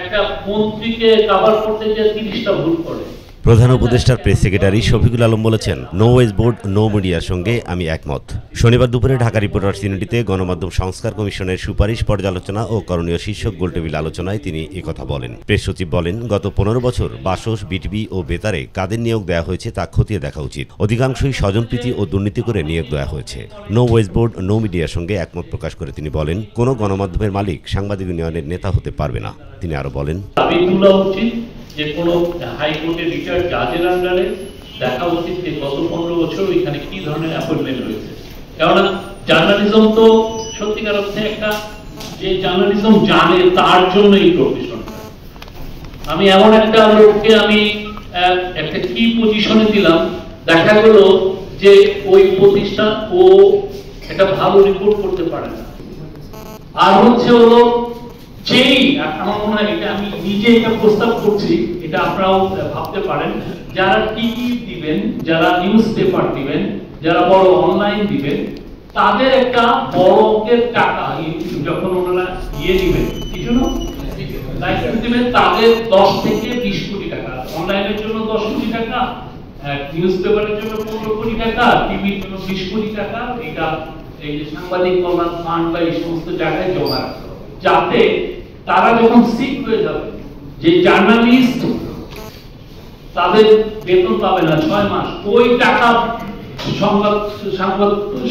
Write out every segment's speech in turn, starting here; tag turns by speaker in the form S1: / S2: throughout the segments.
S1: একটা মন্ত্রীকে কভার করতে যে 30টা ভুল করে।
S2: প্রধান উপদেষ্টার প্রেস সেক্রেটারি শফিকুল আলম বলেছেন, নো ওয়েজ বোর্ড নো মিডিয়ার সঙ্গে আমি একমত। শনিবার দুপুরে ঢাকা রিপোর্টার্স ইউনিটিতে গণমাধ্যম সংস্কার কমিশনের সুপারিশ পর্যালোচনা ও করণীয় শীর্ষক গোলটেবিল আলোচনায় তিনি একথা বলেন। প্রেস সচিব বলেন, গত 15 বছর বাসস, বিটিভি ও বেতারে কাদের নিয়োগ দেওয়া হয়েছে তা খতিয়ে দেখা উচিত। অধিকাংশই স্বজনপ্রীতি ও দুর্নীতি করে নিয়োগ দেওয়া হয়েছে। নো ওয়েজ বোর্ড নো মিডিয়ার সঙ্গে একমত প্রকাশ করে তিনি বলেন, কোনো গণমাধ্যমের মালিক সাংবাদিক ইউনিয়নের নেতা হতে পারবে না। তিনি আরো বলেন,
S1: যে কোনো হাইকোর্টের রিটায়ার্ড জাজের আন্ডারে দেখা উচিত যে গত 15 বছর এখানে কি ধরনের অ্যাপয়েন্টমেন্ট হয়েছে। কেননা জার্নালিজম তো সত্যিকার অর্থে একটা, যে জার্নালিজম জানে তার জন্য এই প্রফেশনটা। আমি এমন একটা লোককে আমি একটা কি পজিশনে দিলাম, দেখা গেল যে ওই প্রতিষ্ঠান ও একটা ভালো রিপোর্ট করতে পারে না। আর হচ্ছে হলো যেই, আমার মনে হয় এটা আমি নিজে এটা প্রস্তাব করছি, এটা আপনারাও ভাবতে পারেন, যারা টিভি দিবেন, যারা নিউজ পেপার দিবেন, যারা বড় অনলাইন দিবেন, তাদের একটা বড় অঙ্কের টাকা যখন ওনারা দিবেন, কিছু না লাইসেন্স দিবেন, তাদের 10 থেকে 20 কোটি টাকা, অনলাইনের জন্য 10 কোটি টাকা, নিউজ পেপারের জন্য 15 কোটি টাকা, টিভির জন্য 20 কোটি টাকা, এটা এই যে সাংবাদিক কল্যাণ ফান্ড বা এই সমস্ত জায়গায় জমা রাখতে হবে, যাতে তারা যখন সিক হয়ে যাবে, যে জার্নালিস্ট তাদের বেতন পাবে না 6 মাস, ওই টাকা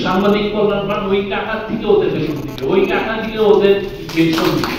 S1: সাংবাদিক কল্যাণ ফান্ড ওই টাকা থেকে ওদের বেতন দিবে, ওই টাকা থেকে ওদের পেনশন দিবে।